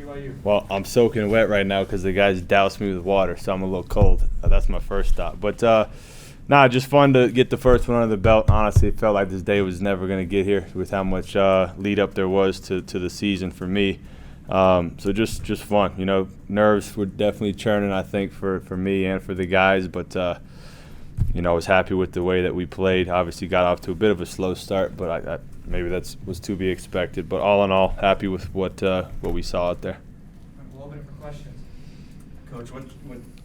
BYU? Well, I'm soaking wet right now because the guys doused me with water, so I'm a little cold. That's my first stop. But, just fun to get the first one under the belt. Honestly, it felt like this day was never going to get here with how much lead up there was to the season for me. So just fun. You know, nerves were definitely churning, I think, for me and for the guys. But, I was happy with the way that we played. Obviously got off to a bit of a slow start, but maybe that was to be expected. But all in all, happy with what we saw out there. We'll open it for questions. Coach, what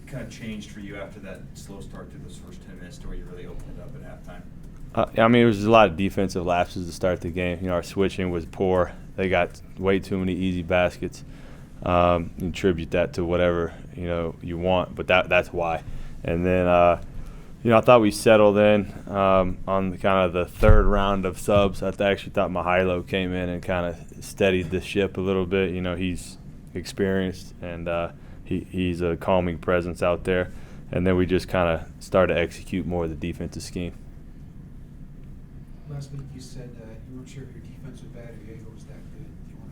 kind of changed for you after that slow start through those first 10 minutes to where you really opened it up at halftime? It was a lot of defensive lapses to start the game. You know, our switching was poor. They got way too many easy baskets. You attribute that to whatever, you want, but that's why. And then, I thought we settled in on the kind of the third round of subs. I actually thought Mihailo came in and kind of steadied the ship a little bit. You know, he's experienced and he's a calming presence out there. And then we just kind of started to execute more of the defensive scheme. Last week you said you weren't sure if your defense was bad or Diego was that good. Do you want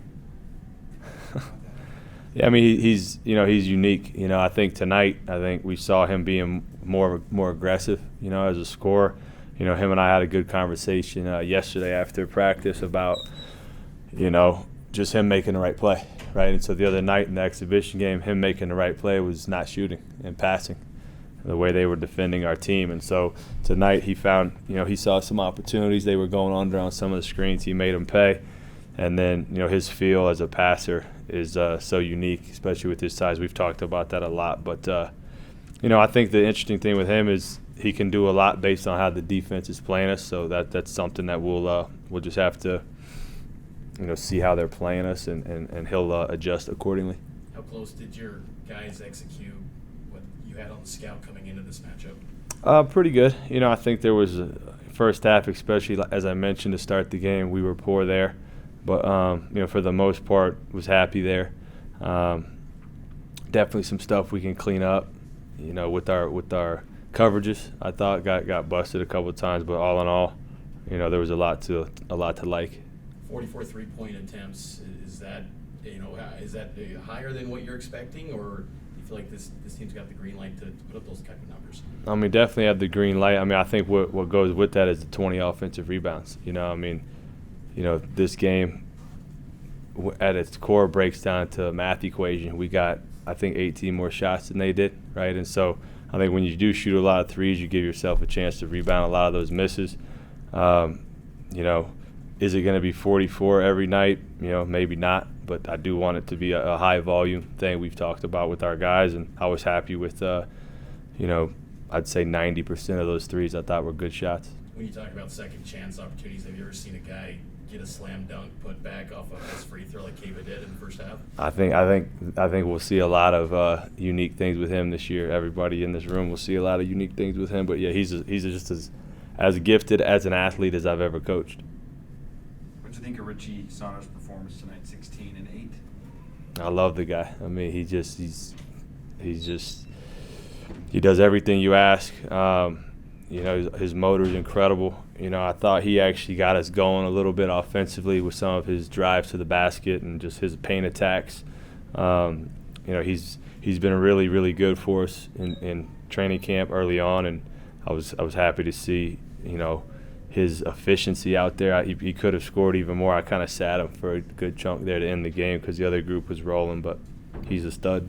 to talk about that? Yeah, I mean he's unique. I think tonight we saw him being more aggressive. As a scorer. Him and I had a good conversation yesterday after practice about just him making the right play, right? And so the other night in the exhibition game, him making the right play was not shooting and passing, the way they were defending our team. And so tonight he found, he saw some opportunities. They were going under on some of the screens. He made them pay. And then, his feel as a passer is so unique, especially with his size. We've talked about that a lot. But, I think the interesting thing with him is he can do a lot based on how the defense is playing us. So that's something that we'll just have to, see how they're playing us, and he'll adjust accordingly. How close did your guys execute what you had on the scout coming into this matchup? Pretty good. I think there was a first half, especially as I mentioned to start the game, we were poor there. But, for the most part, was happy there. Definitely some stuff we can clean up, with our coverages. I thought got busted a couple of times, but all in all, there was a lot to like. 44 three-point attempts, is that higher than what you're expecting, or do you feel like this team's got the green light to put up those type of numbers? Definitely have the green light. I think what goes with that is the 20 offensive rebounds. This game at its core breaks down to a math equation. We got, I think, 18 more shots than they did, right? And so I think when you do shoot a lot of threes, you give yourself a chance to rebound a lot of those misses. Is it going to be 44 every night? Maybe not, but I do want it to be a high volume thing we've talked about with our guys, and I was happy with, I'd say 90% of those threes I thought were good shots. When you talk about second chance opportunities, have you ever seen a guy get a slam dunk put back off of his free throw like Kava did in the first half? I think we'll see a lot of unique things with him this year. Everybody in this room will see a lot of unique things with him. But yeah, he's just as gifted as an athlete as I've ever coached. What do you think of Richie Sauner's performance tonight, 16 and 8? I love the guy. He does everything you ask. His motor is incredible. I thought he actually got us going a little bit offensively with some of his drives to the basket and just his paint attacks. He's been really, really good for us in training camp early on, and I was happy to see, his efficiency out there. He could have scored even more. I kind of sat him for a good chunk there to end the game because the other group was rolling, but he's a stud.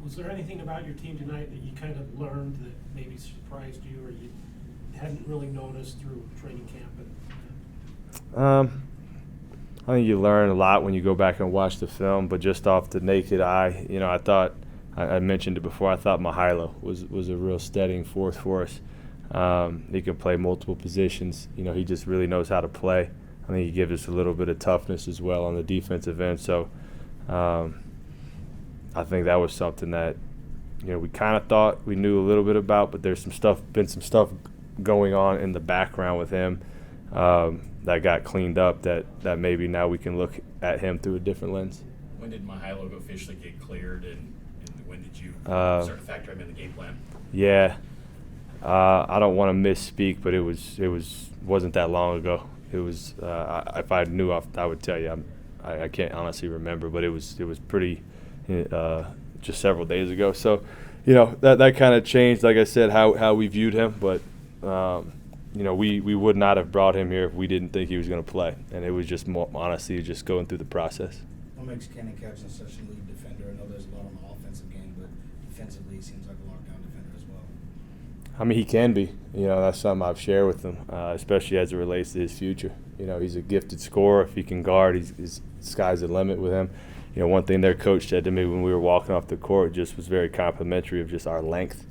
Was there anything about your team tonight that you kind of learned that maybe surprised you or you hadn't really noticed through training camp? I think you learn a lot when you go back and watch the film, but just off the naked eye, I thought, I mentioned it before, I thought Mihailo was a real steadying force for us. He can play multiple positions. He just really knows how to play. I think he gives us a little bit of toughness as well on the defensive end. So I think that was something that, we kind of thought we knew a little bit about, but there's been some stuff going on in the background with him that got cleaned up that maybe now we can look at him through a different lens. When did Mihailo officially get cleared, and when did you start to factor him in the game plan? Yeah. I don't want to misspeak, but it wasn't that long ago. It was if I knew, I would tell you. I can't honestly remember, but it was pretty just several days ago. So, that kind of changed, like I said, how we viewed him. But we would not have brought him here if we didn't think he was going to play, and it was just more honestly just going through the process. What makes Kenny Kevson such a lead defender? I know there's a lot on the offensive game, but defensively he seems like a lockdown defender as well. I mean, he can be. That's something I've shared with him, especially as it relates to his future. He's a gifted scorer. If he can guard, his sky's the limit with him. One thing their coach said to me when we were walking off the court just was very complimentary of just our length.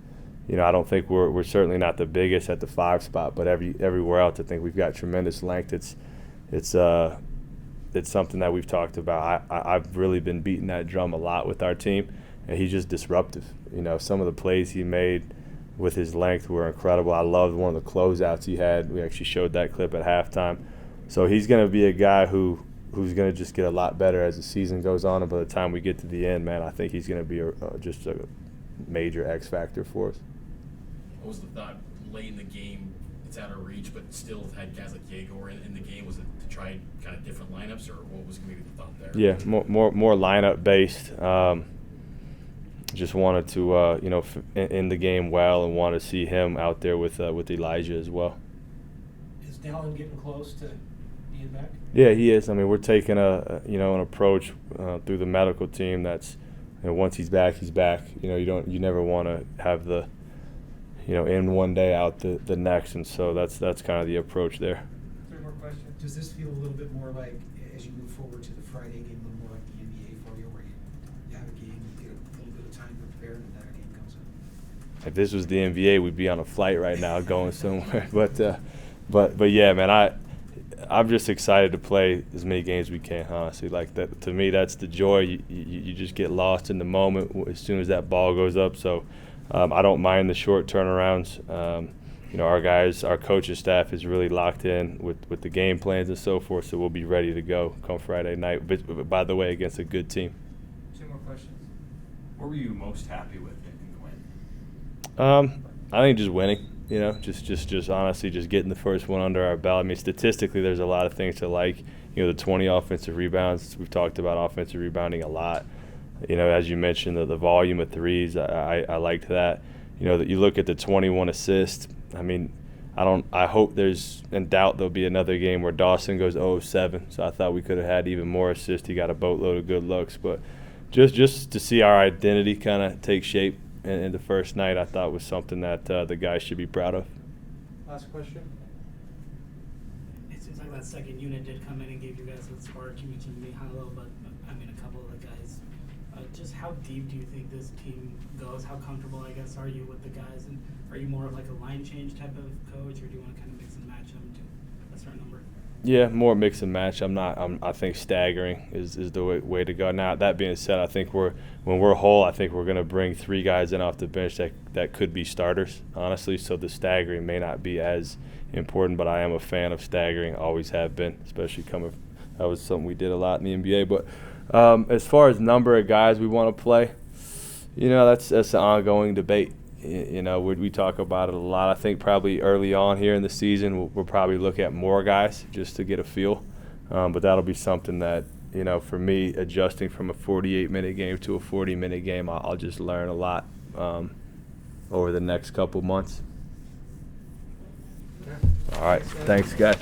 I don't think we're certainly not the biggest at the 5 spot, but everywhere else I think we've got tremendous length. It's something that we've talked about. I've really been beating that drum a lot with our team, and he's just disruptive. Some of the plays he made with his length were incredible. I loved one of the closeouts he had. We actually showed that clip at halftime. So he's going to be a guy who's going to just get a lot better as the season goes on, and by the time we get to the end, man, I think he's going to be just a major X factor for us. What was the thought late in the game? It's out of reach, but still had guys like Yegor in the game. Was it to try kind of different lineups, or what was going to be the thought there? Yeah, more lineup based. Just wanted to in the game well, and want to see him out there with Elijah as well. Is Dallin getting close to being back? Yeah, he is. I mean, we're taking an approach through the medical team that's once he's back, he's back. You never want to have the in one day out the next, and so that's kind of the approach there. 3 more questions. Does this feel a little bit more like, as you move forward to the Friday game, a little more like the NBA for you, where you have a game, you get a little bit of time to prepare, and then that game comes in? If this was the NBA, we'd be on a flight right now going somewhere. But yeah, man, I'm just excited to play as many games as we can, honestly. Like that, to me, that's the joy. You just get lost in the moment as soon as that ball goes up. So I don't mind the short turnarounds. Our guys, our coaching staff is really locked in with the game plans and so forth, so we'll be ready to go come Friday night. But by the way, against a good team. 2 more questions. What were you most happy with in the win? I think just winning. Just honestly, just getting the first one under our belt. I mean, statistically, there's a lot of things to like. The 20 offensive rebounds. We've talked about offensive rebounding a lot. As you mentioned, the volume of threes. I liked that. That you look at the 21 assists. I mean, I hope there's in doubt there'll be another game where Dawson goes 0-7. So I thought we could have had even more assists. He got a boatload of good looks, but just to see our identity kind of take shape in the first night, I thought was something that the guys should be proud of. Last question. It seems like that second unit did come in and gave you guys a spark. You mentioned Mihailo, but I mean a couple of the guys. Just how deep do you think this team goes? How comfortable, I guess, are you with the guys? And are you more of like a line change type of coach, or do you want to kind of mix and match them to a certain number? Yeah, more mix and match. I think staggering is the way to go. Now, that being said, I think when we're whole, I think we're going to bring 3 guys in off the bench that could be starters, honestly. So the staggering may not be as important, but I am a fan of staggering. Always have been, especially that was something we did a lot in the NBA. But as far as number of guys we want to play, that's an ongoing debate. We talk about it a lot. I think probably early on here in the season, we'll probably look at more guys just to get a feel. But that'll be something that, for me, adjusting from a 48-minute game to a 40-minute game, I'll just learn a lot over the next couple months. Okay. All right. Thanks, guys.